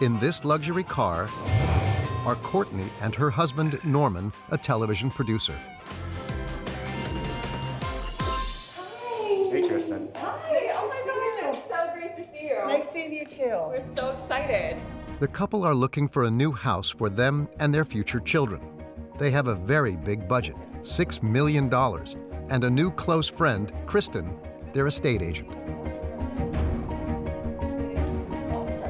In this luxury car are Courtney and her husband, Norman, a television producer. Hey, Kirsten. Hi, oh my gosh, it's so great to see you. Nice seeing you too. We're so excited. The couple are looking for a new house for them and their future children. They have a very big budget, $6 million, and a new close friend, Kristen, their estate agent.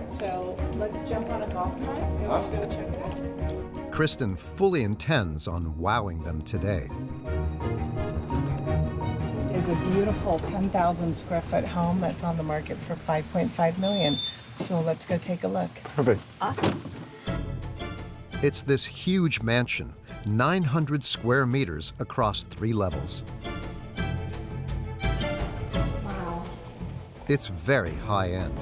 So let's jump on a golf cart and let's go check it out. Kristen fully intends on wowing them today. This is a beautiful 10,000 square foot home that's on the market for $5.5 million. So let's go take a look. Perfect. Awesome. It's this huge mansion, 900 square meters across 3 levels. Wow. It's very high-end.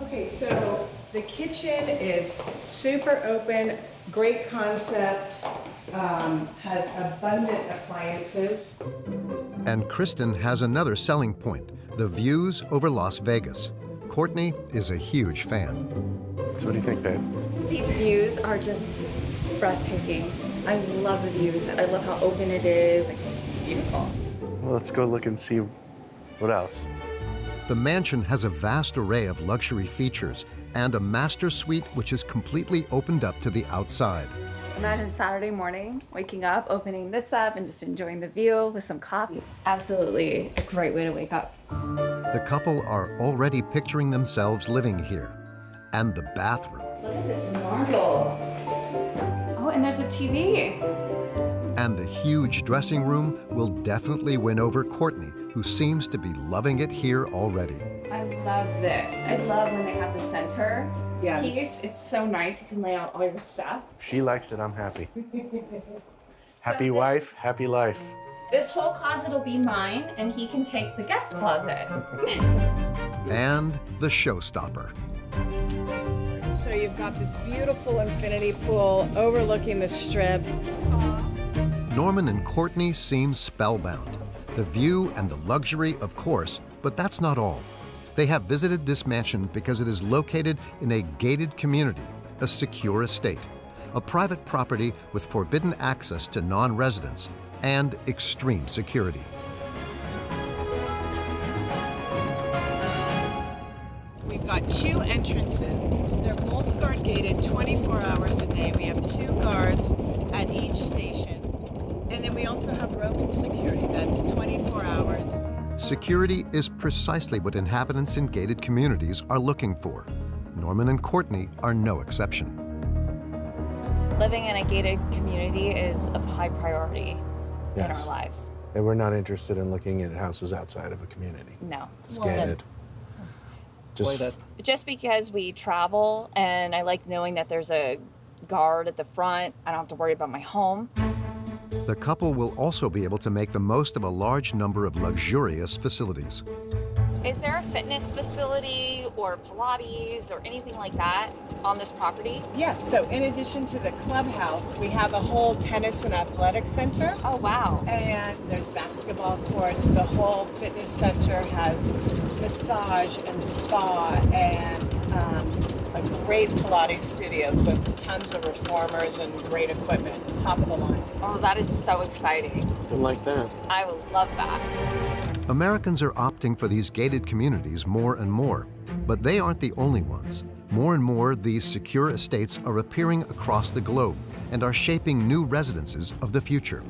Okay, so the kitchen is super open, great concept, has abundant appliances. And Kristen has another selling point, the views over Las Vegas. Courtney is a huge fan. So what do you think, babe? These views are just breathtaking. I love the views. I love how open it is. Like, it's just beautiful. Well, let's go look and see what else. The mansion has a vast array of luxury features and a master suite which is completely opened up to the outside. Imagine Saturday morning, waking up, opening this up, and just enjoying the view with some coffee. Absolutely a great way to wake up. The couple are already picturing themselves living here. And the bathroom. Look at this marble. Oh, and there's a TV. And the huge dressing room will definitely win over Courtney, who seems to be loving it here already. I love this. I love when they have the center Yes. piece. It's so nice. You can lay out all your stuff. If she likes it, I'm happy. Happy this- wife, happy life. This whole closet will be mine, and he can take the guest closet. And the showstopper. So you've got this beautiful infinity pool overlooking the strip. Norman and Courtney seem spellbound. The view and the luxury, of course, but that's not all. They have visited this mansion because it is located in a gated community, a secure estate, a private property with forbidden access to non-residents and extreme security. We've got 2 entrances. They're both guard gated 24 hours a day. We have 2 guards at each station. And then we also have roving security that's 24 hours. Security is precisely what inhabitants in gated communities are looking for. Norman and Courtney are no exception. Living in a gated community is of high priority in Yes. our lives. And we're not interested in looking at houses outside of a community. No. It's gated. Just because we travel and I like knowing that there's a guard at the front, I don't have to worry about my home. The couple will also be able to make the most of a large number of luxurious facilities. Is there a fitness facility or Pilates or anything like that on this property? Yes, so in addition to the clubhouse, we have a whole tennis and athletic center. Oh, wow. And there's basketball courts. The whole fitness center has massage and spa and a great Pilates studios with tons of reformers and great equipment, top of the line. Oh, that is so exciting. Don't like that. I would love that. Americans are opting for these gated communities more and more, but they aren't the only ones. More and more, these secure estates are appearing across the globe and are shaping new residences of the future.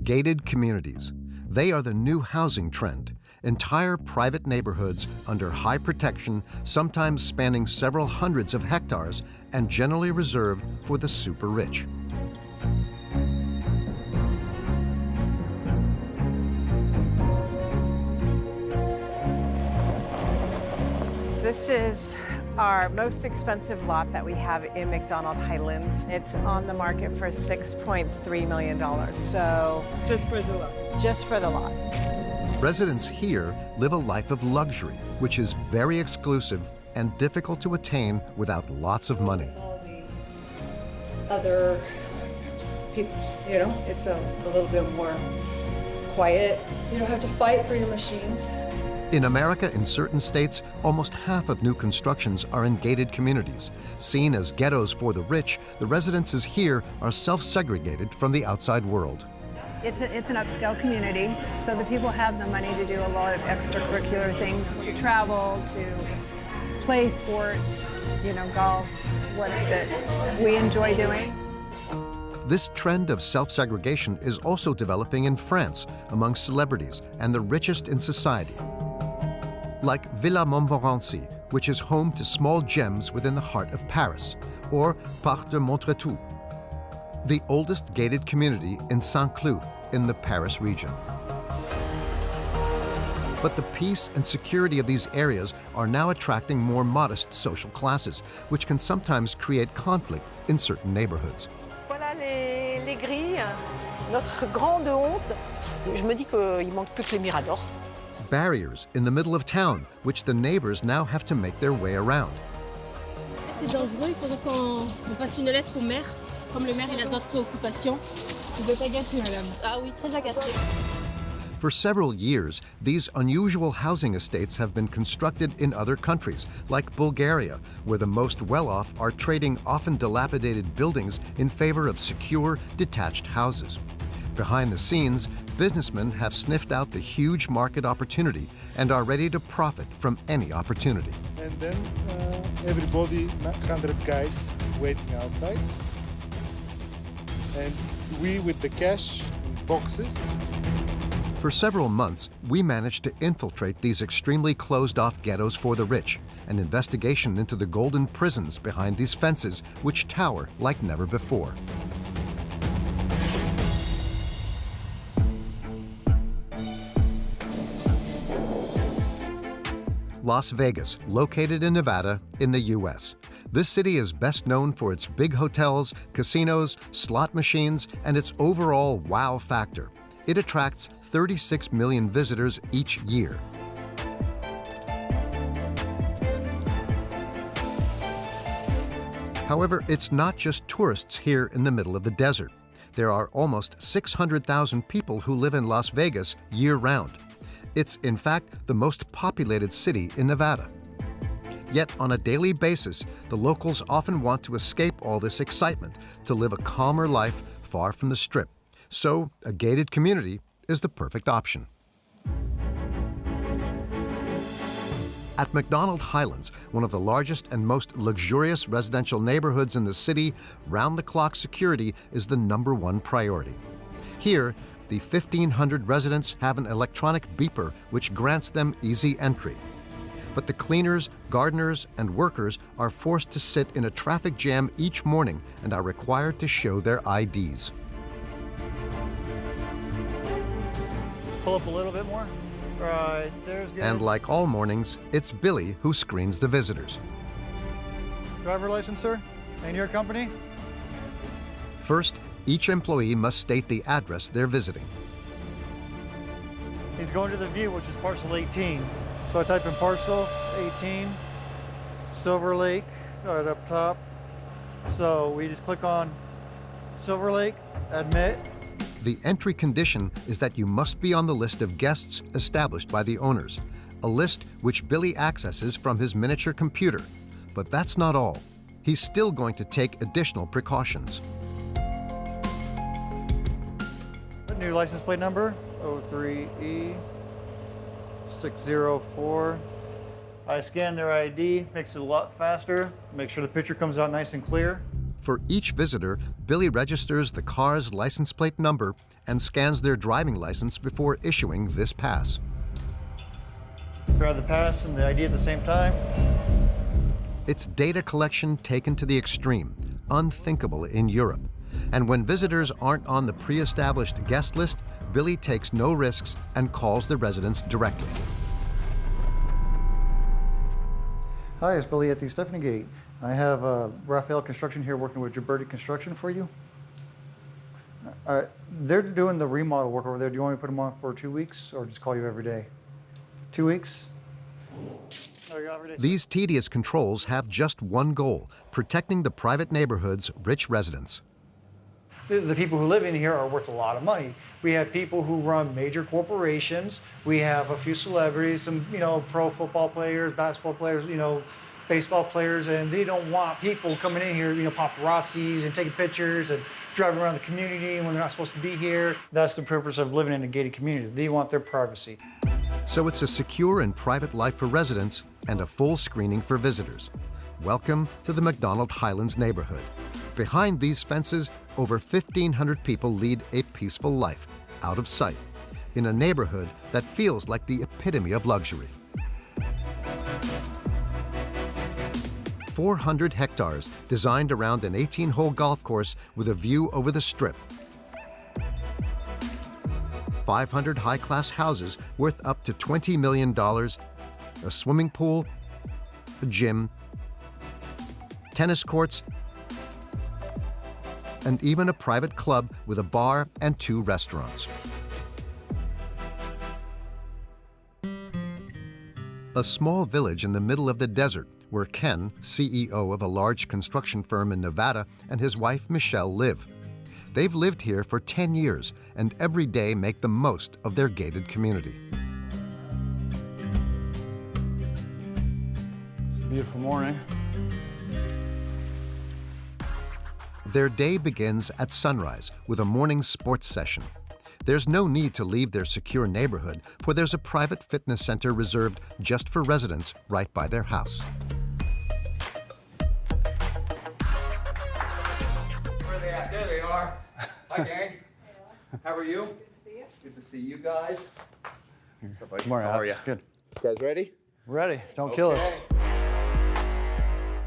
Gated communities. They are the new housing trend. Entire private neighborhoods under high protection, sometimes spanning several hundreds of hectares, and generally reserved for the super rich. This is our most expensive lot that we have in McDonald Highlands. It's on the market for $6.3 million. So just for the lot. Just for the lot. Residents here live a life of luxury, which is very exclusive and difficult to attain without lots of money. All the other people, you know, it's a little bit more quiet. You don't have to fight for your machines. In America, in certain states, almost half of new constructions are in gated communities. Seen as ghettos for the rich, the residences here are self-segregated from the outside world. It's an upscale community, so the people have the money to do a lot of extracurricular things, to travel, to play sports, golf, what that we enjoy doing. This trend of self-segregation is also developing in France among celebrities and the richest in society, like Villa Montmorency, which is home to small gems within the heart of Paris, or Parc de Montretout, the oldest gated community in Saint-Cloud in the Paris region. But the peace and security of these areas are now attracting more modest social classes, which can sometimes create conflict in certain neighborhoods. Voilà les grilles, notre grande honte. Je me dis qu'il manque plus que les miradors. Barriers in the middle of town, which the neighbors now have to make their way around. C'est dangereux, il faudrait qu'on fasse une lettre au maire. Comme le maire, il a d'autres préoccupations. Vous êtes agacée, madame. Ah oui, très agacée. For several years, these unusual housing estates have been constructed in other countries, like Bulgaria, where the most well-off are trading often dilapidated buildings in favor of secure, detached houses. Behind the scenes, businessmen have sniffed out the huge market opportunity and are ready to profit from any opportunity. And then everybody, 100 guys waiting outside. And we, with the cash in boxes. For several months, we managed to infiltrate these extremely closed-off ghettos for the rich, an investigation into the golden prisons behind these fences, which tower like never before. Las Vegas, located in Nevada, in the U.S. This city is best known for its big hotels, casinos, slot machines, and its overall wow factor. It attracts 36 million visitors each year. However, it's not just tourists here in the middle of the desert. There are almost 600,000 people who live in Las Vegas year-round. It's, in fact, the most populated city in Nevada. Yet, on a daily basis, the locals often want to escape all this excitement, to live a calmer life far from the Strip. So, a gated community is the perfect option. At McDonald Highlands, one of the largest and most luxurious residential neighborhoods in the city, round-the-clock security is the #1 priority. Here, the 1,500 residents have an electronic beeper which grants them easy entry. But the cleaners, gardeners, and workers are forced to sit in a traffic jam each morning and are required to show their IDs. Pull up a little bit more. Right, there's good. And like all mornings, it's Billy who screens the visitors. Driver license, sir? And your company? First, each employee must state the address they're visiting. He's going to the view, which is parcel 18. So I type in parcel 18, Silver Lake, right up top. So we just click on Silver Lake, admit. The entry condition is that you must be on the list of guests established by the owners, a list which Billy accesses from his miniature computer. But that's not all. He's still going to take additional precautions. New license plate number, 03E604. I scan their ID, makes it a lot faster, make sure the picture comes out nice and clear. For each visitor, Billy registers the car's license plate number and scans their driving license before issuing this pass. Grab the pass and the ID at the same time. It's data collection taken to the extreme, unthinkable in Europe. And when visitors aren't on the pre-established guest list, Billy takes no risks and calls the residents directly. Hi, it's Billy at the Stephanie Gate. I have Raphael Construction here working with Gibberti Construction for you. They're doing the remodel work over there. Do you want me to put them on for 2 weeks or just call you every day? 2 weeks? These tedious controls have just one goal: protecting the private neighborhood's rich residents. the people who live in here are worth a lot of money. We have people who run major corporations. We have a few celebrities, some, pro football players, basketball players, baseball players, and they don't want people coming in here, paparazzis and taking pictures and driving around the community when they're not supposed to be here. That's the purpose of living in a gated community. They want their privacy. So it's a secure and private life for residents and a full screening for visitors. Welcome to the McDonald Highlands neighborhood. Behind these fences, over 1,500 people lead a peaceful life, out of sight, in a neighborhood that feels like the epitome of luxury. 400 hectares designed around an 18-hole golf course with a view over the Strip. 500 high-class houses worth up to $20 million, a swimming pool, a gym, tennis courts, and even a private club with a bar and 2 restaurants. A small village in the middle of the desert where Ken, CEO of a large construction firm in Nevada, and his wife Michelle live. They've lived here for 10 years and every day make the most of their gated community. It's a beautiful morning. Their day begins at sunrise with a morning sports session. There's no need to leave their secure neighborhood, for there's a private fitness center reserved just for residents right by their house. Where are they at? There they are. Hi, gang. How are you? Good to see you guys. Good morning, How are you? Good. You guys ready? Ready. Don't kill us.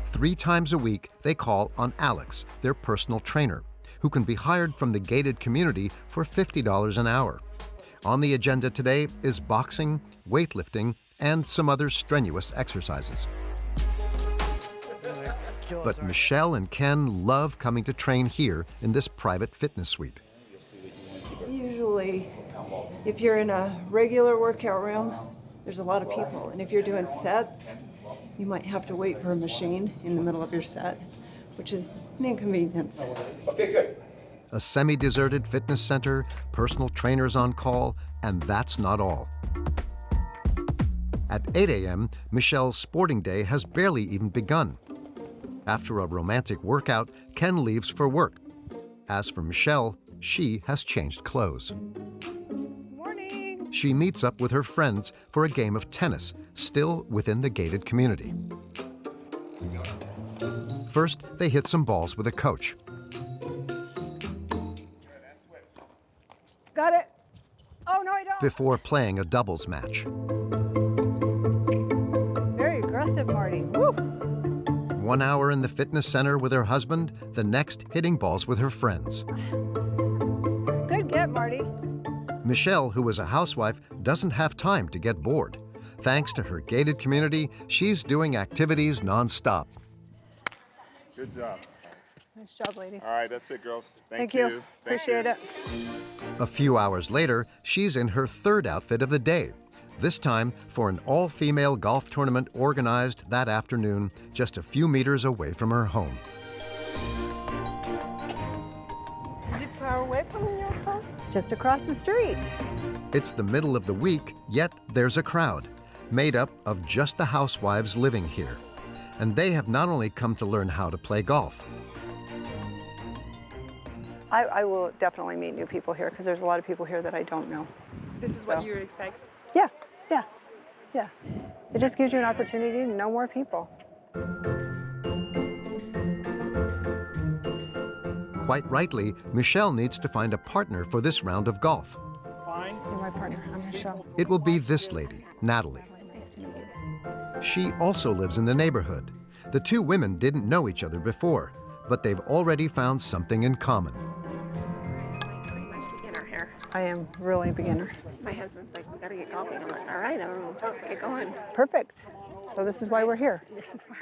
3 times a week, they call on Alex, their personal trainer, who can be hired from the gated community for $50 an hour. On the agenda today is boxing, weightlifting, and some other strenuous exercises. But Michelle and Ken love coming to train here in this private fitness suite. Usually, if you're in a regular workout room, there's a lot of people. And if you're doing sets, you might have to wait for a machine in the middle of your set, which is an inconvenience. Okay, good. A semi-deserted fitness center, personal trainers on call, and that's not all. At 8 a.m., Michelle's sporting day has barely even begun. After a romantic workout, Ken leaves for work. As for Michelle, she has changed clothes. Morning. She meets up with her friends for a game of tennis, still within the gated community. First, they hit some balls with a coach. Got it. Oh, no, I don't. Before playing a doubles match. Very aggressive, Marty. Woo. 1 hour in the fitness center with her husband, the next hitting balls with her friends. Good get, Marty. Michelle, who is a housewife, doesn't have time to get bored. Thanks to her gated community, she's doing activities nonstop. Good job. Nice job, ladies. All right, that's it, girls. Thank you. Appreciate it. A few hours later, she's in her third outfit of the day. This time for an all-female golf tournament organized that afternoon, just a few meters away from her home. Is it far away from your house? Just across the street. It's the middle of the week, yet there's a crowd, made up of just the housewives living here. And they have not only come to learn how to play golf. I will definitely meet new people here because there's a lot of people here that I don't know. This is what you expect? Yeah. It just gives you an opportunity to know more people. Quite rightly, Michelle needs to find a partner for this round of golf. You're my partner. I'm Michelle. It will be this lady, Natalie. Nice to meet you. She also lives in the neighborhood. The two women didn't know each other before, but they've already found something in common. Pretty much beginner here. I am really a beginner. My husband's like, we gotta get golfing. I'm like, all right, get going. Perfect. So this is why we're here. This is fun.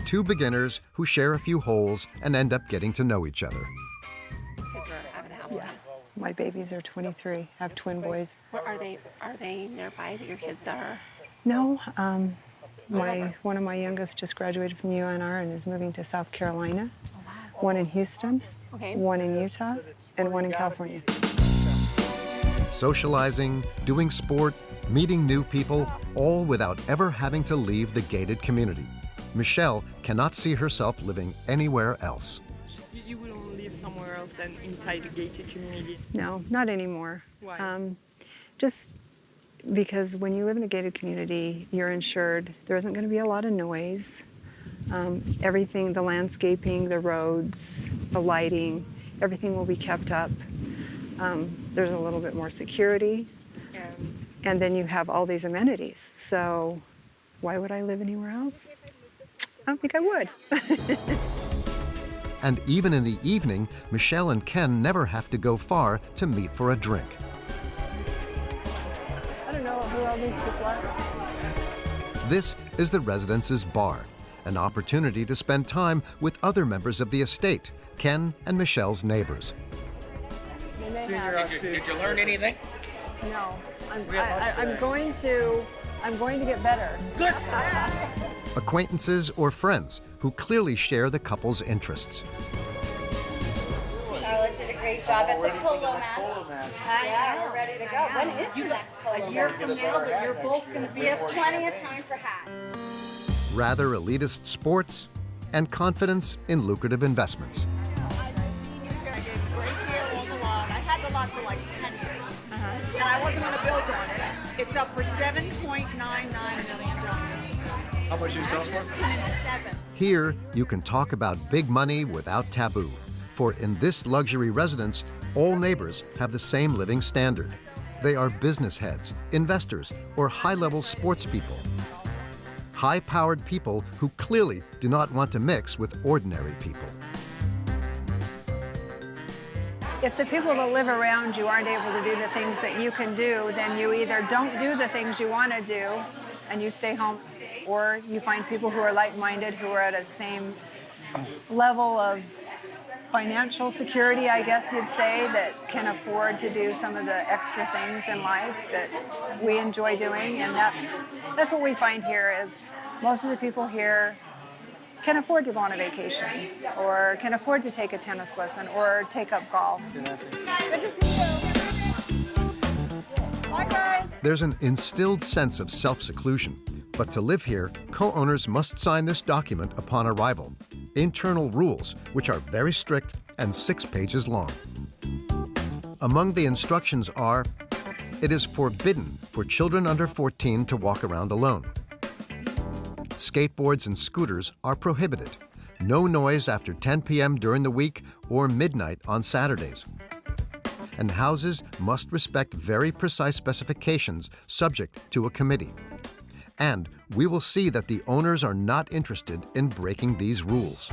Two beginners who share a few holes and end up getting to know each other. Kids are out of the house. Yeah. My babies are 23. I have twin boys. What are they nearby that your kids are? No. One of my youngest just graduated from UNR and is moving to South Carolina. Oh, wow. One in Houston, Okay. one in Utah, and one in California. Socializing, doing sport, meeting new people, all without ever having to leave the gated community. Michelle cannot see herself living anywhere else. You wouldn't live somewhere else than inside a gated community? No, not anymore. Why? Just because when you live in a gated community, you're insured. There isn't going to be a lot of noise. Everything, the landscaping, the roads, the lighting, everything will be kept up. There's a little bit more security. And then you have all these amenities. So why would I live anywhere else? I don't think I would. And even in the evening, Michelle and Ken never have to go far to meet for a drink. I don't know who all these people are. This is the residence's bar, an opportunity to spend time with other members of the estate, Ken and Michelle's neighbors. Did you learn anything? No, I'm going to get better. Good. Acquaintances or friends who clearly share the couple's interests. Charlotte did a great job at the polo match. Yeah, we're ready to go. When is the next polo match? A year from now, but you're both going to be. We have plenty of time for hats. Rather elitist sports and confidence in lucrative investments. Lot for like 10 years, and I wasn't going to build on it. It's up for $7.99 million. How much you sell for? 7. Here, you can talk about big money without taboo. For in this luxury residence, all neighbors have the same living standard. They are business heads, investors, or high-level sports people. High-powered people who clearly do not want to mix with ordinary people. If the people that live around you aren't able to do the things that you can do, then you either don't do the things you want to do and you stay home, or you find people who are like-minded, who are at a same level of financial security, I guess you'd say, that can afford to do some of the extra things in life that we enjoy doing. And that's what we find here is most of the people here can afford to go on a vacation, or can afford to take a tennis lesson, or take up golf. Good to see you. Bye, guys. There's an instilled sense of self-seclusion, but to live here, co-owners must sign this document upon arrival. Internal rules, which are very strict and 6 pages long. Among the instructions are, it is forbidden for children under 14 to walk around alone. Skateboards and scooters are prohibited. No noise after 10 p.m. during the week or midnight on Saturdays. And houses must respect very precise specifications subject to a committee. And we will see that the owners are not interested in breaking these rules.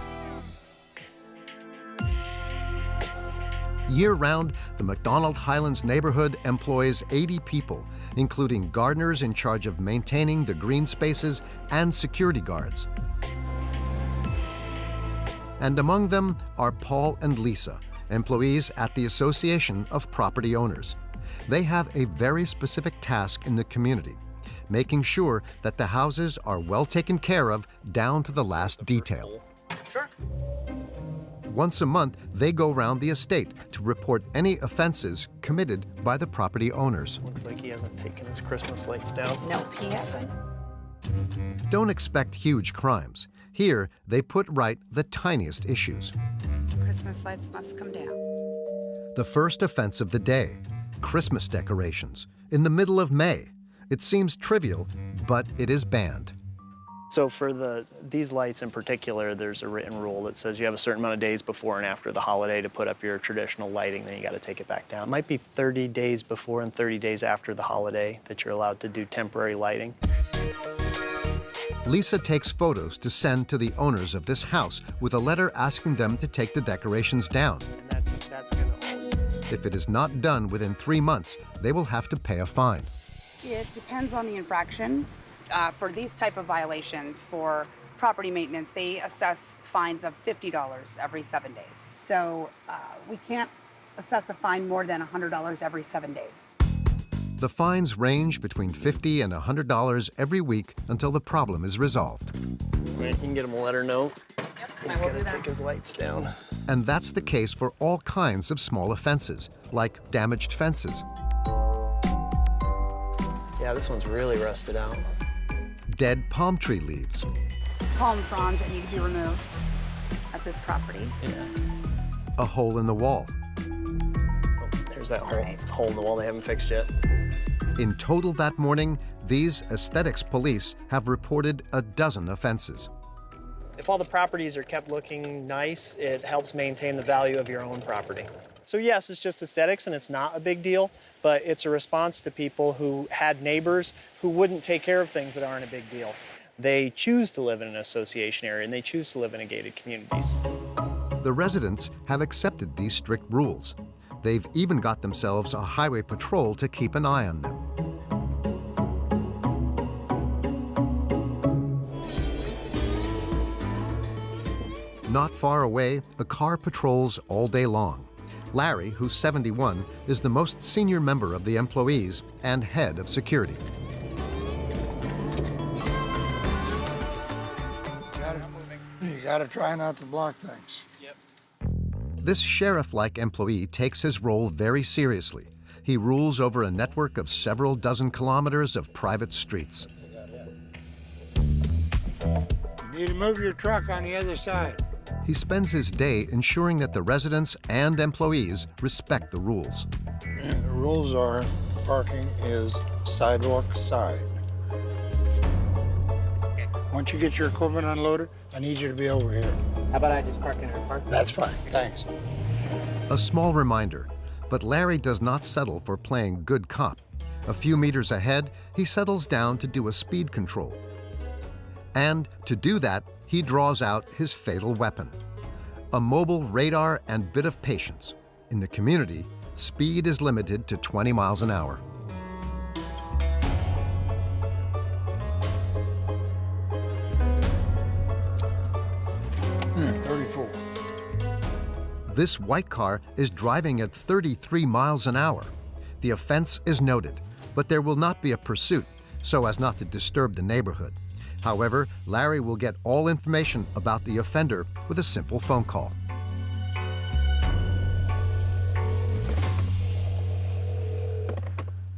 Year-round, the McDonald Highlands neighborhood employs 80 people, including gardeners in charge of maintaining the green spaces and security guards. And among them are Paul and Lisa, employees at the Association of Property Owners. They have a very specific task in the community, making sure that the houses are well taken care of down to the last detail. Sure. Once a month, they go round the estate to report any offenses committed by the property owners. Looks like he hasn't taken his Christmas lights down. No, he hasn't. Don't expect huge crimes. Here, they put right the tiniest issues. Christmas lights must come down. The first offense of the day, Christmas decorations, in the middle of May. It seems trivial, but it is banned. So for these lights in particular, there's a written rule that says you have a certain amount of days before and after the holiday to put up your traditional lighting, then you got to take it back down. It might be 30 days before and 30 days after the holiday that you're allowed to do temporary lighting. Lisa takes photos to send to the owners of this house with a letter asking them to take the decorations down. And that's gonna... If it is not done within 3 months, they will have to pay a fine. It depends on the infraction. For these type of violations, for property maintenance, they assess fines of $50 every 7 days. So we can't assess a fine more than $100 every 7 days. The fines range between $50 and $100 every week until the problem is resolved. You can get him a letter note. Yep, He's got to take his lights down. And that's the case for all kinds of small offenses, like damaged fences. Yeah, this one's really rusted out. Dead palm tree leaves. Palm fronds that need to be removed at this property. Yeah. A hole in the wall. There's that hole in the wall they haven't fixed yet. In total that morning, these aesthetics police have reported a dozen offenses. If all the properties are kept looking nice, it helps maintain the value of your own property. So yes, it's just aesthetics and it's not a big deal, but it's a response to people who had neighbors who wouldn't take care of things that aren't a big deal. They choose to live in an association area and they choose to live in a gated communities. The residents have accepted these strict rules. They've even got themselves a highway patrol to keep an eye on them. Not far away, a car patrols all day long. Larry, who's 71, is the most senior member of the employees and head of security. You gotta try not to block things. This sheriff-like employee takes his role very seriously. He rules over a network of several dozen kilometers of private streets. You need to move your truck on the other side. He spends his day ensuring that the residents and employees respect the rules. The rules are parking is sidewalk side. Once you get your equipment unloaded, I need you to be over here. How about I just park in our park? That's fine, thanks. A small reminder, but Larry does not settle for playing good cop. A few meters ahead, he settles down to do a speed control. And to do that, he draws out his fatal weapon. A mobile radar and bit of patience. In the community, speed is limited to 20 miles an hour. This white car is driving at 33 miles an hour. The offense is noted, but there will not be a pursuit so as not to disturb the neighborhood. However, Larry will get all information about the offender with a simple phone call.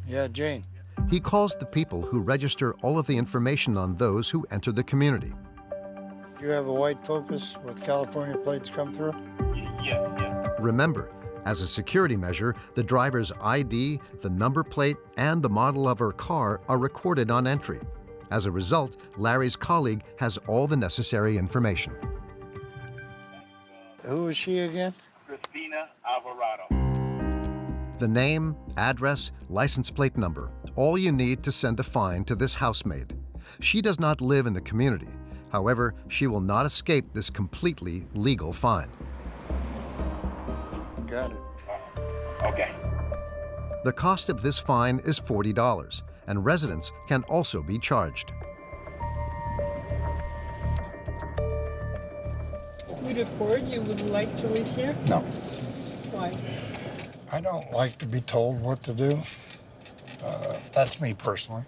Yeah, Jane. He calls the people who register all of the information on those who enter the community. Do you have a white Focus with California plates come through? Yeah. Remember, as a security measure, the driver's ID, the number plate, and the model of her car are recorded on entry. As a result, Larry's colleague has all the necessary information. Who is she again? Christina Alvarado. The name, address, license plate number, all you need to send a fine to this housemaid. She does not live in the community. However, she will not escape this completely legal fine. Got it. Okay. The cost of this fine is $40, and residents can also be charged. With a Ford, you would like to live here? No. Why? I don't like to be told what to do. That's me personally.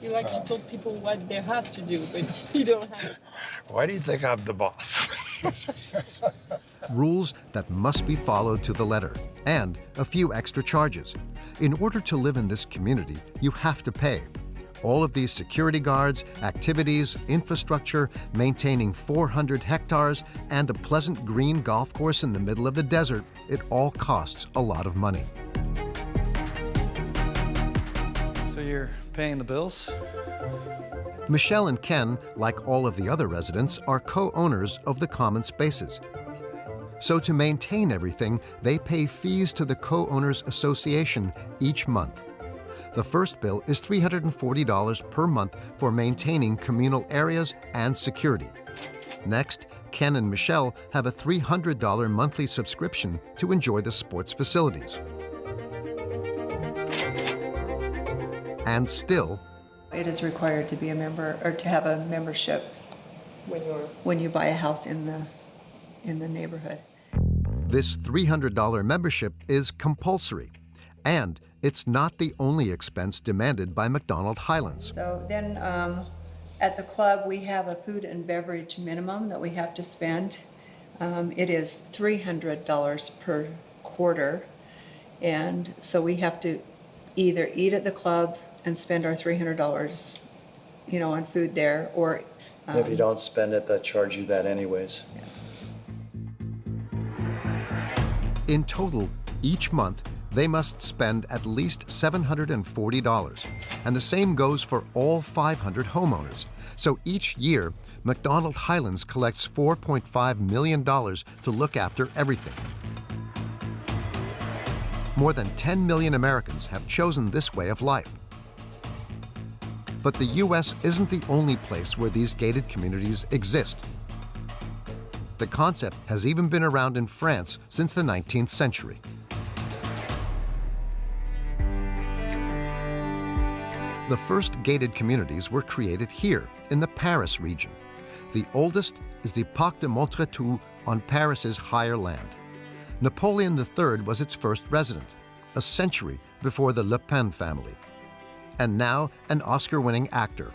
You like to tell people what they have to do, but you don't have to. Why do you think I'm the boss? Rules that must be followed to the letter, and a few extra charges. In order to live in this community, you have to pay. All of these security guards, activities, infrastructure, maintaining 400 hectares, and a pleasant green golf course in the middle of the desert, it all costs a lot of money. So you're paying the bills? Michelle and Ken, like all of the other residents, are co-owners of the common spaces. So to maintain everything, they pay fees to the Co-Owners Association each month. The first bill is $340 per month for maintaining communal areas and security. Next, Ken and Michelle have a $300 monthly subscription to enjoy the sports facilities. And still, it is required to be a member or to have a membership when you buy a house in the neighborhood. this $300 membership is compulsory, and it's not the only expense demanded by McDonald Highlands. So then at the club, we have a food and beverage minimum that we have to spend It is $300 per quarter, and so we have to either eat at the club and spend our $300, on food there, or If you don't spend it, they charge you that anyways. In total, each month, they must spend at least $740, and the same goes for all 500 homeowners. So each year, McDonald Highlands collects $4.5 million to look after everything. More than 10 million Americans have chosen this way of life. But the U.S. isn't the only place where these gated communities exist. The concept has even been around in France since the 19th century. The first gated communities were created here, in the Paris region. The oldest is the Parc de Montretout on Paris's higher land. Napoleon III was its first resident, a century before the Le Pen family. And now an Oscar-winning actor.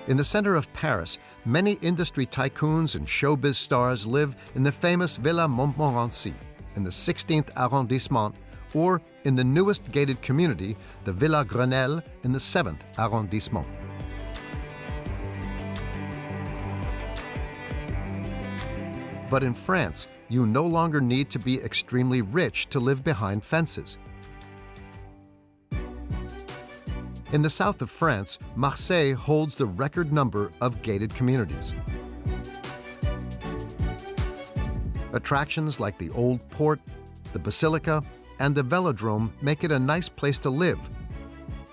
In the center of Paris, many industry tycoons and showbiz stars live in the famous Villa Montmorency in the 16th arrondissement, or in the newest gated community, the Villa Grenelle in the 7th arrondissement. But in France, you no longer need to be extremely rich to live behind fences. In the south of France, Marseille holds the record number of gated communities. Attractions like the Old Port, the Basilica, and the Velodrome make it a nice place to live.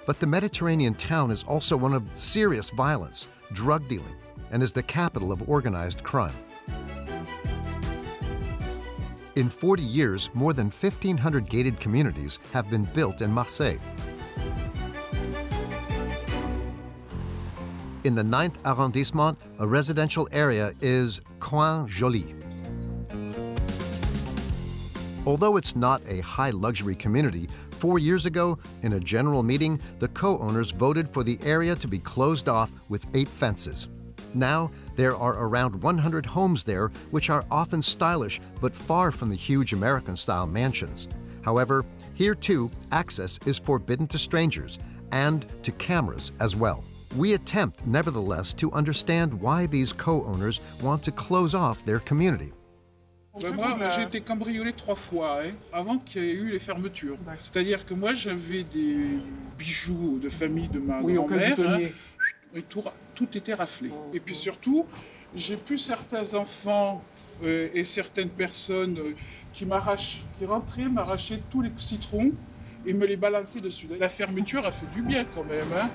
But the Mediterranean town is also one of serious violence, drug dealing, and is the capital of organized crime. In 40 years, more than 1,500 gated communities have been built in Marseille. In the 9th arrondissement, a residential area is Coin Joli. Although it's not a high-luxury community, 4 years ago, in a general meeting, the co-owners voted for the area to be closed off with 8 fences. Now, there are around 100 homes there, which are often stylish, but far from the huge American-style mansions. However, here too, access is forbidden to strangers, and to cameras as well. We attempt, nevertheless, to understand why these co-owners want to close off their community. Moi, j'ai été cambriolée 3 fois avant qu'il y ait eu les fermetures. C'est-à-dire que moi, j'avais des bijoux de famille de ma grand-mère. Et tout était raflé. Et puis surtout, j'ai plus certains enfants et certaines personnes qui rentraient, m'arrachaient tous les citrons et me les balançaient dessus. La fermeture a fait du bien quand même.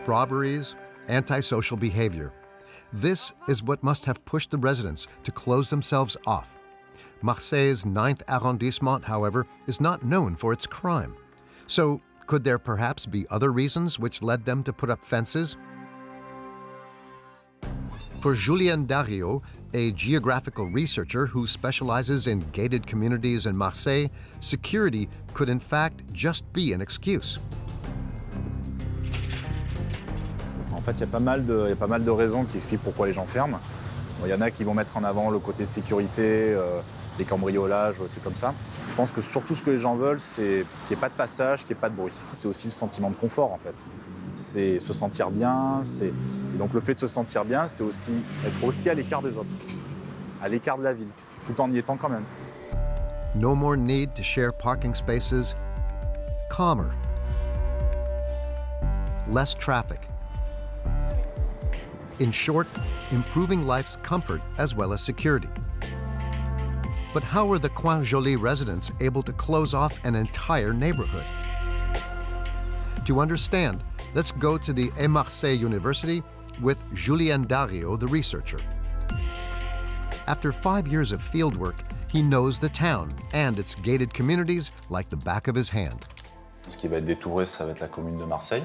Robberies, antisocial behavior. This is what must have pushed the residents to close themselves off. Marseille's 9th arrondissement, however, is not known for its crime. So, could there perhaps be other reasons which led them to put up fences? For Julien Dario, a geographical researcher who specializes in gated communities in Marseille, security could in fact just be an excuse. En fait, il y a pas mal de raisons qui expliquent pourquoi les gens ferment. Il y en a qui vont mettre en avant le côté sécurité, les cambriolages, des trucs comme ça. Je pense que surtout ce que les gens veulent, c'est qu'il n'y ait pas de passage, qu'il n'y ait pas de bruit. C'est aussi le sentiment de confort, en fait. C'est se sentir bien. Et donc le fait de se sentir bien, c'est aussi être aussi à l'écart des autres, à l'écart de la ville, tout en y étant quand même. No more need to share parking spaces. Calmer. Less traffic. In short, improving life's comfort as well as security. But how are the Coin Joli residents able to close off an entire neighborhood? To understand, let's go to the Marseille University with Julien Dario, the researcher. After 5 years of fieldwork, he knows the town and its gated communities like the back of his hand. Ce qui va être détouré, ça va être la commune de Marseille.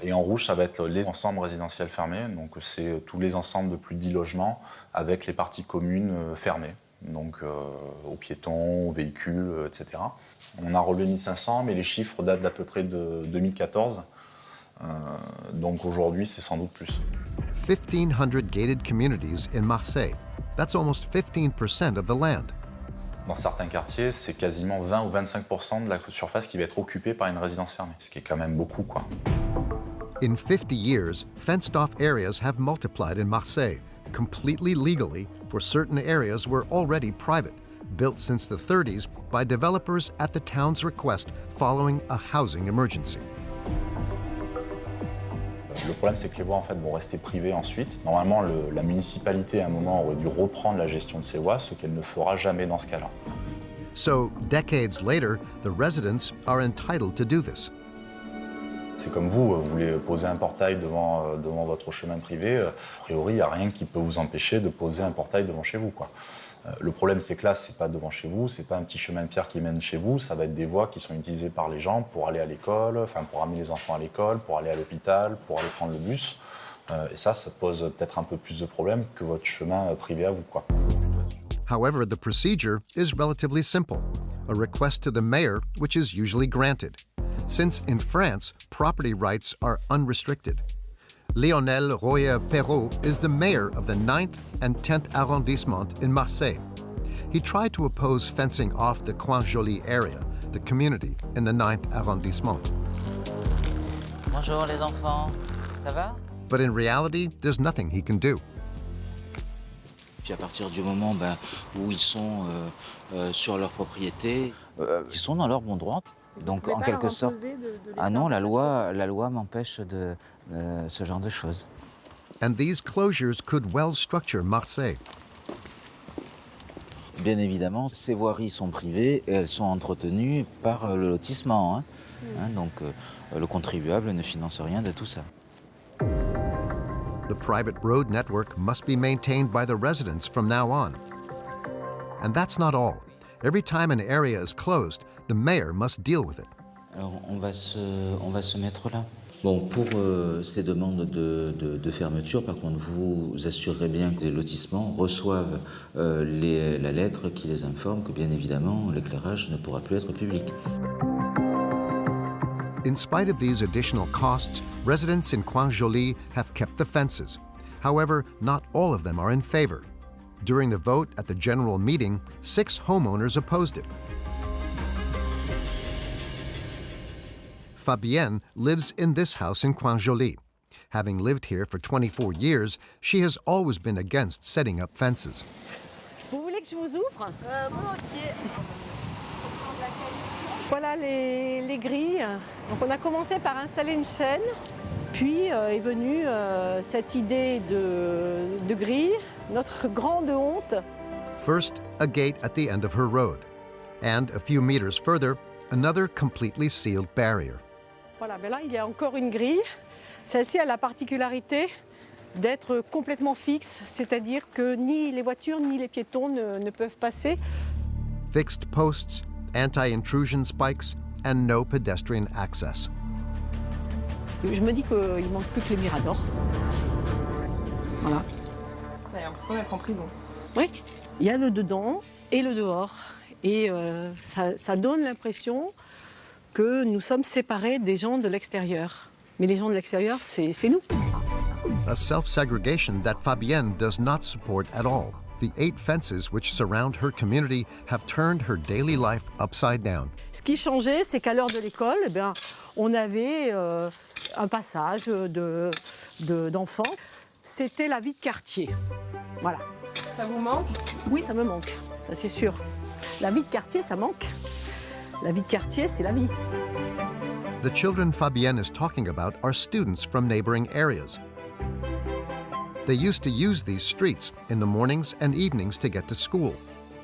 Et en rouge, ça va être les ensembles résidentiels fermés. Donc c'est tous les ensembles de plus de 10 logements avec les parties communes fermées. Donc aux piétons, aux véhicules, etc. On a relevé 1500, mais les chiffres datent d'à peu près de 2014. Donc aujourd'hui, c'est sans doute plus. 1,500 gated communities in Marseille. That's almost 15% of the land. Dans certains quartiers, c'est quasiment 20 ou 25% de la surface qui va être occupée par une résidence fermée, ce qui est quand même beaucoup, quoi. In 50 years, fenced-off areas have multiplied in Marseille, completely legally for certain areas were already private, built since the 30s by developers at the town's request following a housing emergency. Le problème, c'est que les voies en fait, vont rester privées ensuite. Normalement, la municipalité, à un moment, aurait dû reprendre la gestion de ces voies, ce qu'elle ne fera jamais dans ce cas-là. So, decades later, the residents are entitled to do this. C'est comme vous voulez poser un portail devant votre chemin privé, a priori, il n'y a rien qui peut vous empêcher de poser un portail devant chez vous, quoi. Le problème, c'est que là, c'est pas devant chez vous, c'est pas un petit chemin de pierre qui mène chez vous, ça va être des voies qui sont utilisées par les gens pour aller à l'école, enfin pour amener les enfants à l'école, pour aller à l'hôpital, pour aller prendre le bus. Et ça pose peut-être un peu plus de problèmes que votre chemin privé à vous, quoi. However, the procedure is relatively simple. A request to the mayor, which is usually granted. Since in France, property rights are unrestricted. Lionel Royer-Perrault is the mayor of the 9th and 10th arrondissement in Marseille. He tried to oppose fencing off the Coin Joly area, the community in the 9th arrondissement. Bonjour les enfants, ça va? But in reality, there's nothing he can do. Puis à partir du moment où ils sont sur leur propriété, ils sont dans leur bon droit. Donc en quelque sorte, ah non, la loi m'empêche de ce genre de choses. And these closures could well structure Marseille. Bien évidemment, ces voiries sont privées et elles sont entretenues par le lotissement. Donc le contribuable ne finance rien de tout ça. The private road network must be maintained by the residents from now on. And that's not all. Every time an area is closed, the mayor must deal with it. Alors on va se mettre là. Bon, pour ces demandes de fermeture, par contre, vous assurerez bien que les lotissements reçoivent la lettre qui les informe que, bien évidemment, l'éclairage ne pourra plus être public. In spite of these additional costs, residents in Coin Joly have kept the fences. However, not all of them are in favor. During the vote at the general meeting, 6 homeowners opposed it. Fabienne lives in this house in Coin Joly. Having lived here for 24 years, she has always been against setting up fences. Vous voulez que je vous ouvre? Volontiers. Voilà les grilles. Donc on a commencé par installer une chaîne, puis est venue cette idée de grille, notre grande honte. First, a gate at the end of her road, and a few meters further, another completely sealed barrier. Voilà, là il y a encore une grille. Celle-ci a la particularité d'être complètement fixe, c'est-à-dire que ni les voitures ni les piétons ne peuvent passer. Fixed posts, anti-intrusion spikes, and no pedestrian access. Je me dis qu'il manque plus que les miradors. Voilà. Ça a l'impression d'être en prison. Oui, il y a le dedans et le dehors. Et ça donne l'impression que nous sommes séparés des gens de l'extérieur. Mais les gens de l'extérieur, c'est nous. A self-segregation that Fabienne does not support at all. The 8 fences which surround her community have turned her daily life upside down. Ce qui changeait, c'est qu'à l'heure de l'école, on avait un passage d'enfants. C'était la vie de quartier. Voilà. Ça vous manque? Oui, ça me manque, ça c'est sûr. La vie de quartier, ça manque. La vie de quartier, c'est la vie. The children Fabienne is talking about are students from neighboring areas. They used to use these streets in the mornings and evenings to get to school.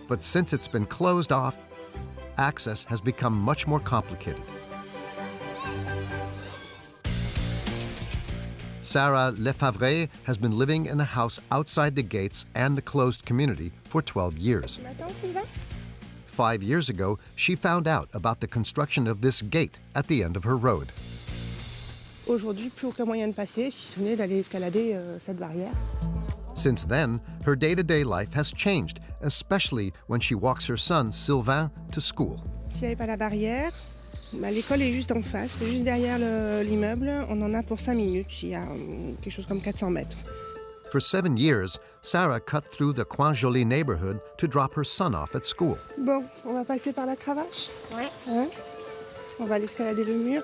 But since it's been closed off, access has become much more complicated. Sarah Lefavre has been living in a house outside the gates and the closed community for 12 years. 5 years ago, she found out about the construction of this gate at the end of her road. Aujourd'hui, plus aucun moyen de passer, si ce n'est d'aller escalader cette barrière. Since then, her day-to-day life has changed, especially when she walks her son, Sylvain, to school. S'il n'y avait pas la barrière, l'école est juste en face, c'est juste derrière l'immeuble. On en a pour 5 minutes, il y a quelque chose comme 400 mètres. For 7 years, Sarah cut through the Coin Joli neighborhood to drop her son off at school. Bon, on va passer par la cravache. Ouais. Hein? On va aller escalader le mur.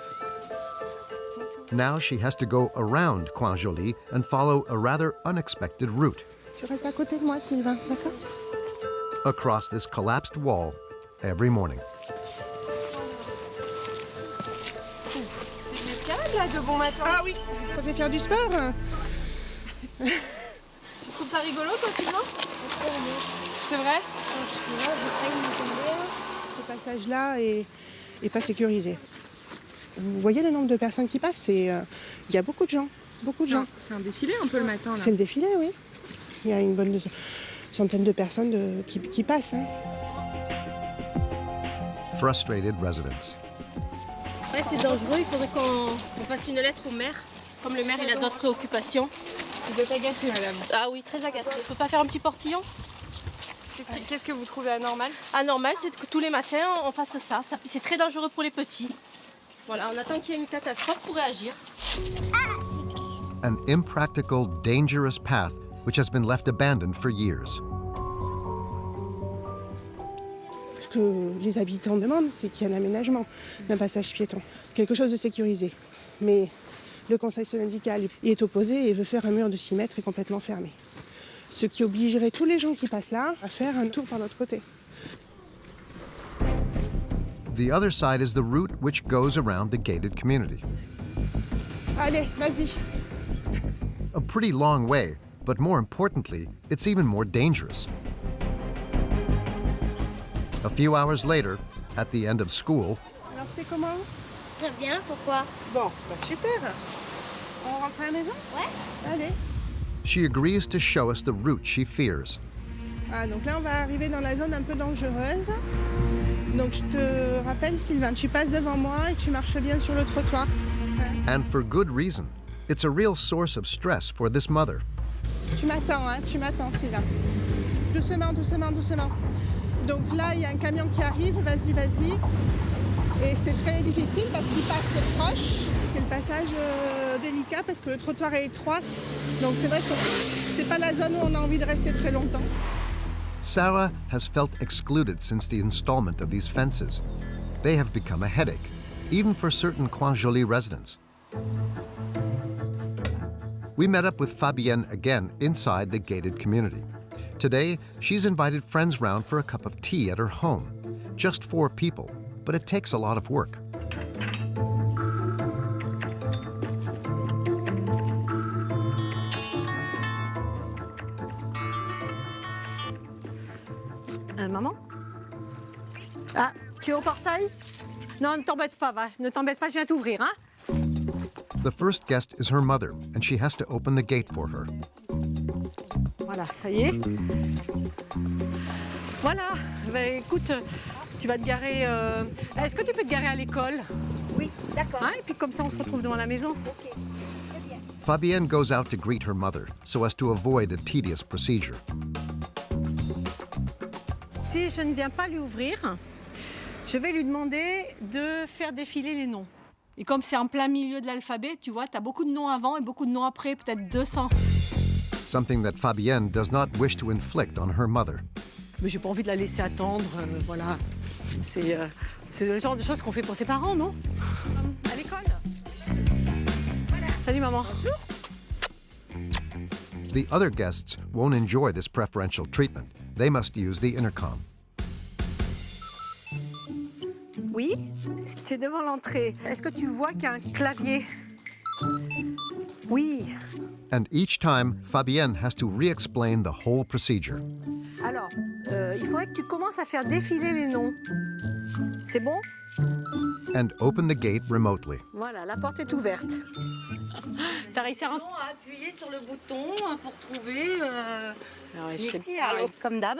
Now she has to go around Coin Joli and follow a rather unexpected route. Tu restes à côté de moi, Sylvain, d'accord? Across this collapsed wall every morning. C'est une escalade là de bon matin. Ah oui, ça fait faire du sport. Tu trouves ça rigolo toi, Sylvain? C'est vrai? Ce passage-là est pas sécurisé. Vous voyez le nombre de personnes qui passent? Il y a beaucoup de gens, C'est un défilé un peu le matin là. C'est le défilé, oui. Il y a une bonne centaine de personnes qui passent. Hein. Frustrated residents. Ouais, c'est dangereux, il faudrait qu'on fasse une lettre au maire. Comme le maire, il a d'autres préoccupations. Vous êtes agacée, madame. Ah oui, très agacée. On peut pas faire un petit portillon? Qu'est-ce que vous trouvez anormal? Anormal, c'est que tous les matins, on fasse ça. C'est très dangereux pour les petits. Voilà, on attend qu'il y ait une catastrophe pour réagir. An impractical, dangerous path which has been left abandoned for years. Ce que les habitants demandent, c'est qu'il y ait un aménagement d'un passage piéton, quelque chose de sécurisé. Mais le conseil syndical y est opposé et veut faire un mur de 6 mètres et complètement fermé. Ce qui obligerait tous les gens qui passent là à faire un tour par l'autre côté. The other side is the route which goes around the gated community. Allez, vas-y. A pretty long way, but more importantly, it's even more dangerous. A few hours later, at the end of school, Alors c'était comment? Très bien, pourquoi? Bon, bah super. On rentre à la maison? Ouais. Allez. she agrees to show us the route she fears. Ah, donc là, on va arriver dans la zone un peu dangereuse. Donc je te rappelle, Sylvain, tu passes devant moi et tu marches bien sur le trottoir. And for good reason. It's a real source of stress for this mother. Tu m'attends, Sylvain. Doucement, doucement, doucement. Donc là, il y a un camion qui arrive, vas-y, vas-y. Et c'est très difficile parce qu'il passe proche. C'est le passage délicat parce que le trottoir est étroit. Donc c'est vrai que c'est pas la zone où on a envie de rester très longtemps. Sarah has felt excluded since the installment of these fences. They have become a headache, even for certain Coin Joli residents. We met up with Fabienne again inside the gated community. Today, she's invited friends round for a cup of tea at her home. Just 4 people, but it takes a lot of work. Maman? Ah, tu es au portail? Non, ne t'embête pas, ne t'embête pas, je viens t'ouvrir, hein? The first guest is her mother, and she has to open the gate for her. Voilà, ça y est. Voilà, ben, écoute, tu vas te garer... Est-ce que tu peux te garer à l'école? Oui, d'accord. Hein, et puis comme ça, on se retrouve devant la maison. Ok, très bien. Fabienne goes out to greet her mother so as to avoid a tedious procedure. Si je ne viens pas lui ouvrir, je vais lui demander de faire défiler les noms. Et comme c'est en plein milieu de l'alphabet, tu vois, tu as beaucoup de noms avant et beaucoup de noms après, peut-être 200. Something that Fabienne does not wish to inflict on her mother. Mais j'ai pas envie de la laisser attendre, voilà. C'est le genre de choses qu'on fait pour ses parents, non? À l'école. Voilà. Salut maman. Bonjour. The other guests won't enjoy this preferential treatment. They must use the intercom. Oui, tu es devant l'entrée. Est-ce que tu vois qu'il y a un clavier? Oui. And each time, Fabienne has to re-explain the whole procedure. Alors, il faudrait que tu commences à faire défiler les noms. C'est bon? And open the gate remotely. Voilà, la porte est ouverte. T'as réussi à appuyer sur le bouton pour trouver les prix, comme d'hab.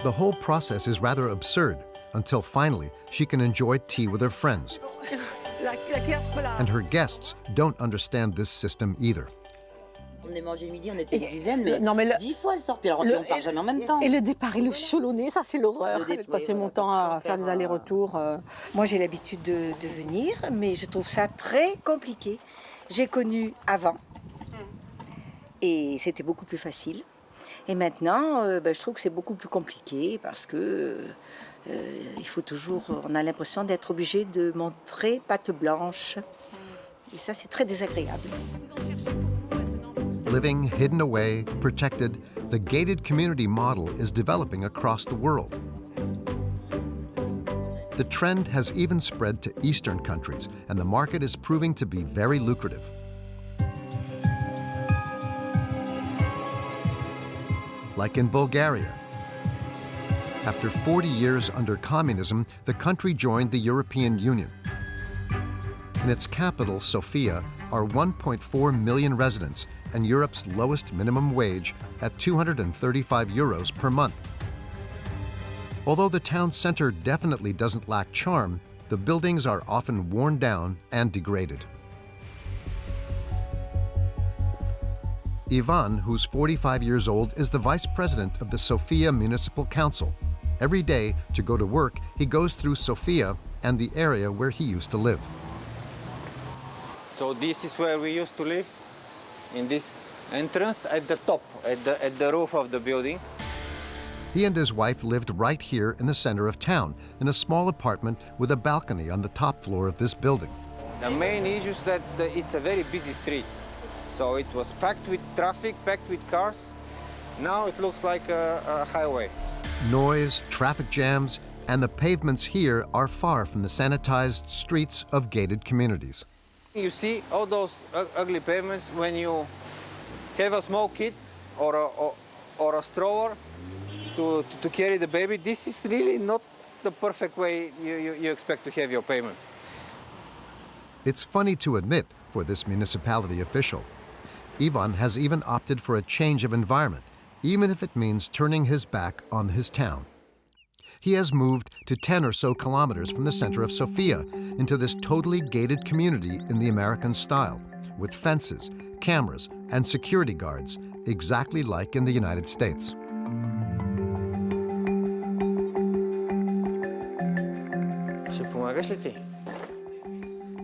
The whole process is rather absurd until finally she can enjoy tea with her friends. And her guests don't understand this system either. On est mangé le midi, on était une dizaine, mais 10 fois elle sort, puis alors on part jamais en même temps. Et le départ et le chalonné, ça c'est l'horreur. Je passais mon temps à faire des allers-retours. Moi j'ai l'habitude de venir, mais je trouve ça très compliqué. J'ai connu avant. Et c'était beaucoup plus facile. Et maintenant, je trouve que c'est beaucoup plus compliqué parce que il faut toujours, on a l'impression d'être obligé de montrer patte blanche. Et ça, c'est très désagréable. Living hidden away, protected, the gated community model is developing across the world. The trend has even spread to Eastern countries, and the market is proving to be very lucrative. Like in Bulgaria. After 40 years under communism, the country joined the European Union. In its capital, Sofia, are 1.4 million residents and Europe's lowest minimum wage at 235 euros per month. Although the town center definitely doesn't lack charm, the buildings are often worn down and degraded. Ivan, who's 45 years old, is the vice president of the Sofia Municipal Council. Every day, to go to work, he goes through Sofia and the area where he used to live. So this is where we used to live, in this entrance at the top, at the roof of the building. He and his wife lived right here in the center of town, in a small apartment with a balcony on the top floor of this building. The main issue is that it's a very busy street. So it was packed with traffic, packed with cars. Now it looks like a highway. Noise, traffic jams, and the pavements here are far from the sanitized streets of gated communities. You see all those ugly pavements when you have a small kid or a stroller to carry the baby. This is really not the perfect way you expect to have your pavement. It's funny to admit for this municipality official. Ivan has even opted for a change of environment, even if it means turning his back on his town. He has moved to 10 or so kilometers from the center of Sofia into this totally gated community in the American style, with fences, cameras, and security guards, exactly like in the United States.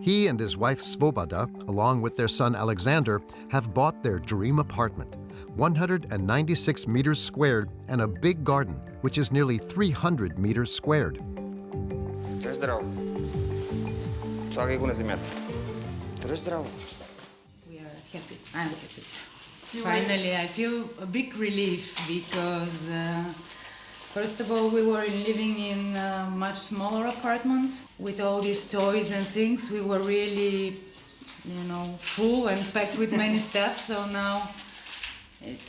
He and his wife Svoboda, along with their son Alexander, have bought their dream apartment, 196 meters squared and a big garden, which is nearly 300 meters squared. Здраво. Слагай го на земята. Здраво. We are happy. I'm happy. Finally, I feel a big relief because, first of all, we were living in a much smaller apartment with all these toys and things. We were really, full and packed with many stuff. So now it's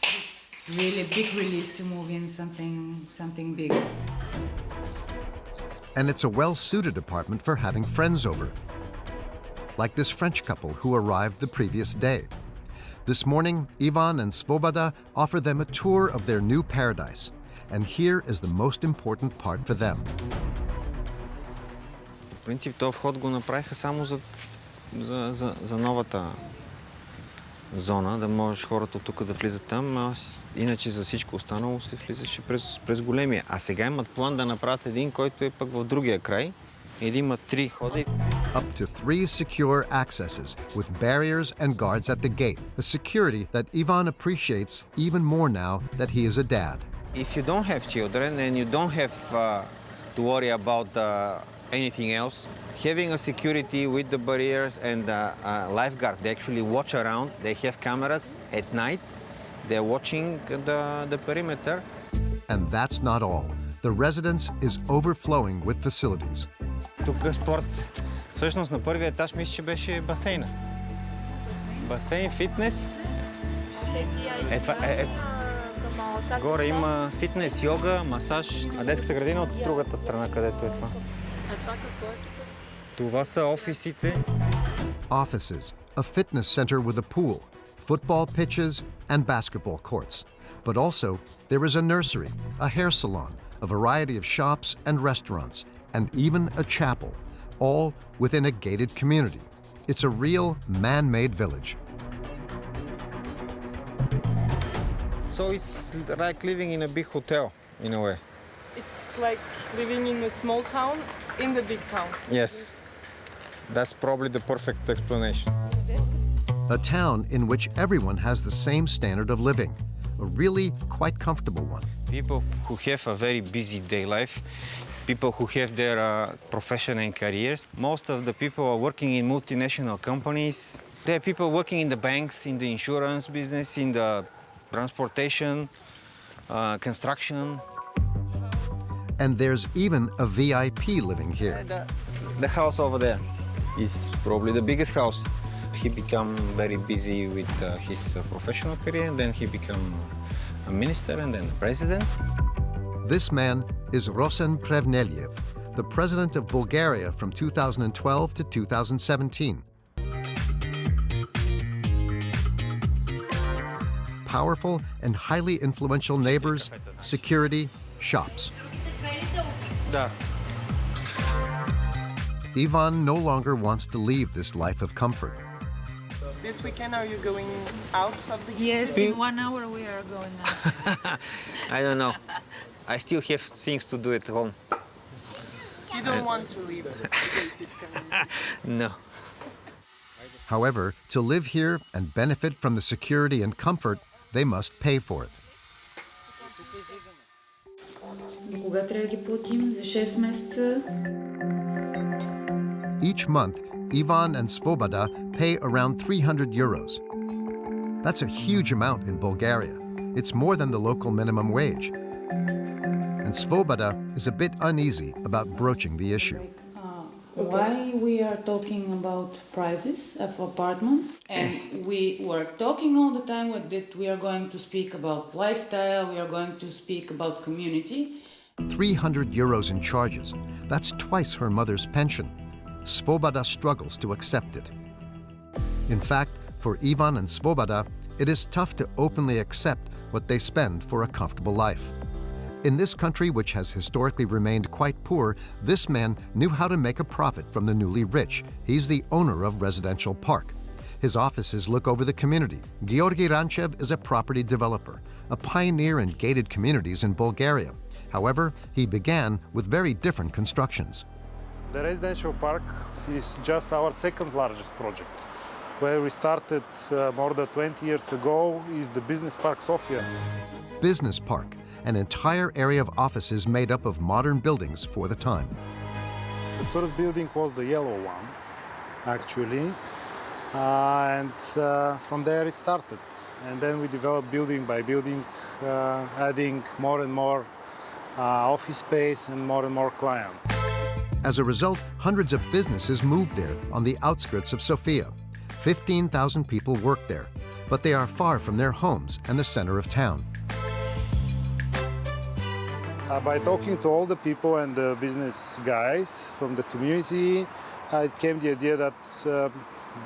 really a big relief to move in something bigger. And it's a well-suited apartment for having friends over, like this French couple who arrived the previous day. This morning, Ivan and Svoboda offer them a tour of their new paradise. And here is the most important part for them. В принцип, този вход го направиха само за новата зона, да можеш хората от тук да влизат там. Иначе за всичко останало се влизаше през големия. А сега имат план да направят един, който е пък в другия край. И да има 3 хода. Up to 3 secure accesses with barriers and guards at the gate, a security that Ivan appreciates even more now that he is a dad. If you don't have children and you don't have to worry about anything else, having a security with the barriers and lifeguards, they actually watch around. They have cameras at night. They're watching the perimeter. And that's not all. The residence is overflowing with facilities. Тук спорт. Всъщност на първия етаж мисля, че беше басейна. Басейн, фитнес. Горе има фитнес, йога, масаж, а детската градина от другата страна, където е това. Това са офисите. Offices, a fitness center with a pool, football pitches, and basketball courts. But also, there is a nursery, a hair salon, a variety of shops and restaurants, and even a chapel, all within a gated community. It's a real man-made village. So it's like living in a big hotel, in a way. It's like living in a small town in the big town. Yes, that's probably the perfect explanation. a town in which everyone has the same standard of living, a really quite comfortable one. People who have a very busy day life, people who have their profession and careers. Most of the people are working in multinational companies. There are people working in the banks, in the insurance business, in the transportation, construction. And there's even a VIP living here. The house over there is probably the biggest house. He became very busy with his professional career, and then he became a minister and then a president. This man is Rosen Plevneliev, the president of Bulgaria from 2012 to 2017. Powerful and highly influential neighbors, security, shops. Ivan no longer wants to leave this life of comfort. This weekend, are you going out of the Yes, in 1 hour we are going out. I don't know. I still have things to do at home. You don't want to leave the gated community? No. However, to live here and benefit from the security and comfort, they must pay for it. Кога трябва да ги платим? За 6 месеца. Each month, Ivan and Svoboda pay around 300 euros. That's a huge amount in Bulgaria. It's more than the local minimum wage. And Svoboda is a bit uneasy about broaching the issue. Why we are talking about prices of apartments, and we were talking all the time that we are going to speak about lifestyle, we are going to speak about community. 300 euros in charges. That's twice her mother's pension. Svoboda struggles to accept it. In fact, for Ivan and Svoboda, it is tough to openly accept what they spend for a comfortable life. In this country, which has historically remained quite poor, this man knew how to make a profit from the newly rich. He's the owner of Residential Park. His offices look over the community. Georgi Ranchev is a property developer, a pioneer in gated communities in Bulgaria. However, he began with very different constructions. The Residential Park is just our second largest project. Where we started more than 20 years ago is the Business Park Sofia. Business Park, an entire area of offices made up of modern buildings for the time. The first building was the yellow one, actually, and from there it started. And then we developed building by building, adding more and more office space and more clients. As a result, hundreds of businesses moved there on the outskirts of Sofia. 15,000 people work there, but they are far from their homes and the center of town. By talking to all the people and the business guys from the community, it came the idea that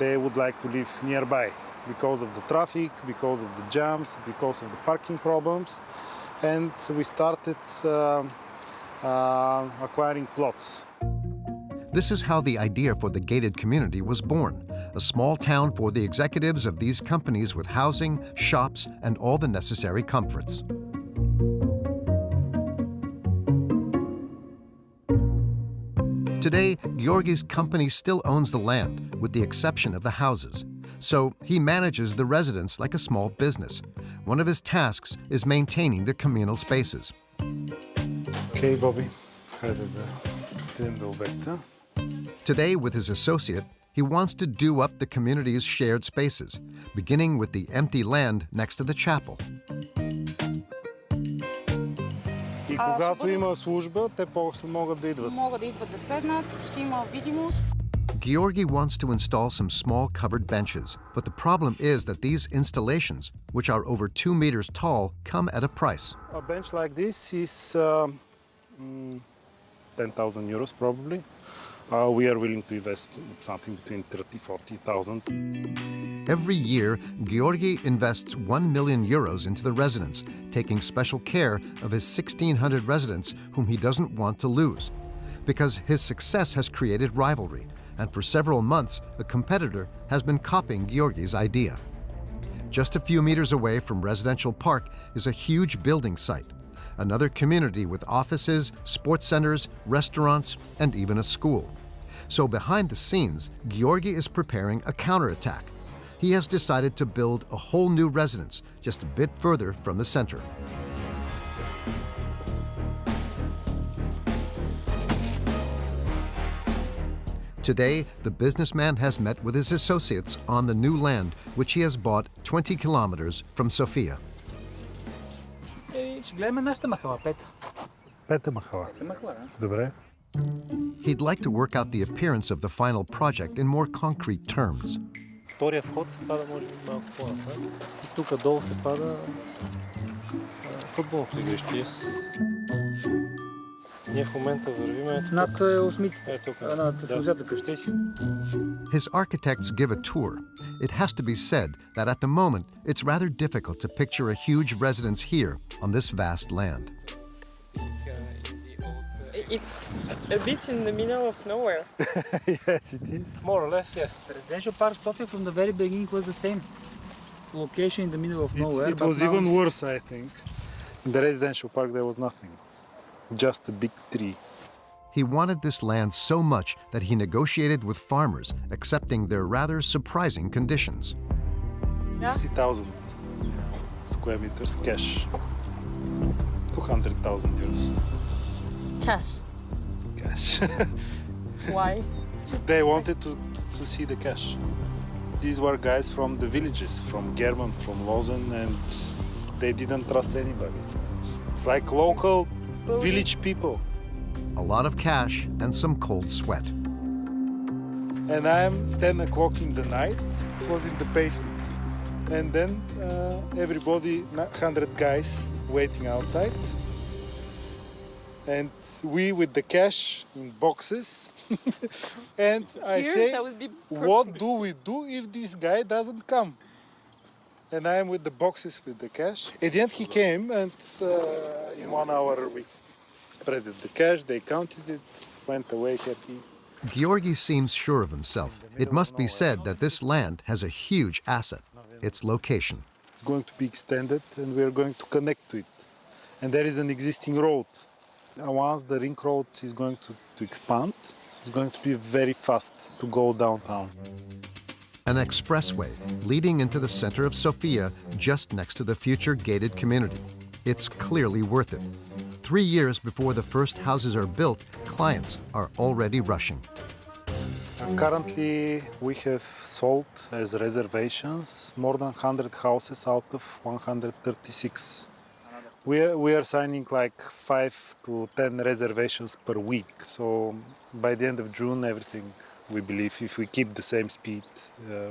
they would like to live nearby because of the traffic, because of the jams, because of the parking problems. And we started acquiring plots. This is how the idea for the gated community was born, a small town for the executives of these companies with housing, shops, and all the necessary comforts. Today, Georgi's company still owns the land, with the exception of the houses. So he manages the residents like a small business. One of his tasks is maintaining the communal spaces. Okay, Bobby. Today, with his associate, he wants to do up the community's shared spaces, beginning with the empty land next to the chapel. И когато има служба, те после могат да идват. Могат да идват да седнат, ще има видимост. Georgi wants to install some small covered benches, but the problem is that these installations, which are over 2 meters tall, come at a price. A bench like this is 10,000 euros probably. We are willing to invest something between 30,000 to 40,000. Every year, Georgi invests 1 million euros into the residents, taking special care of his 1,600 residents whom he doesn't want to lose. Because his success has created rivalry, and for several months, a competitor has been copying Georgi's idea. Just a few meters away from Residential Park is a huge building site, another community with offices, sports centers, restaurants, and even a school. So behind the scenes, Georgi is preparing a counterattack. he has decided to build a whole new residence just a bit further from the center. Today, the businessman has met with his associates on the new land, which he has bought 20 kilometers from Sofia. He'd like to work out the appearance of the final project in more concrete terms. Втория вход се пада може би малко по-напред. Тук долу се пада футболното игрище. Ние в момента вървиме над осмиците, над 70-та къщи. His architects give a tour. It has to be said that at the moment, it's rather difficult to picture a huge residence here on this vast land. It's a bit in the middle of nowhere. Yes, it is. More or less, yes. Residential park Sofia from the very beginning was the same location in the middle of nowhere. It was even worse, I think. In the residential park, there was nothing, just a big tree. He wanted this land so much that he negotiated with farmers, accepting their rather surprising conditions. 60,000 square meters cash. 200,000 euros. Cash. Cash. Why? They wanted to see the cash. These were guys from the villages, from German, from Lausanne, and they didn't trust anybody. It's like local village people. A lot of cash and some cold sweat. And I'm 10 o'clock in the night. It was in the basement. And then everybody, 100 guys waiting outside. And we with the cash in boxes. And I say, what do we do if this guy doesn't come? And I'm with the boxes with the cash. At the end he came and in 1 hour we spreaded the cash, they counted it, went away happy. Georgi seems sure of himself. It must be said that this land has a huge asset, its location. It's going to be extended and we are going to connect to it. And there is an existing road. Once the ring road is going to expand, it's going to be very fast to go downtown. An expressway leading into the center of Sofia, just next to the future gated community. It's clearly worth it. 3 years before the first houses are built, clients are already rushing. Currently, we have sold as reservations more than 100 houses out of 136. We are signing like 5 to 10 reservations per week. So by the end of June, everything, we believe, if we keep the same speed,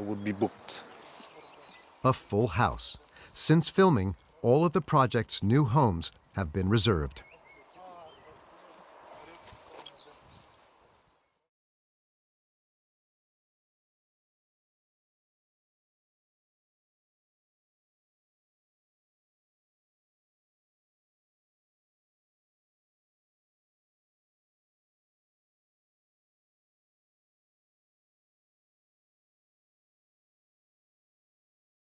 would be booked. A full house. Since filming, all of the project's new homes have been reserved.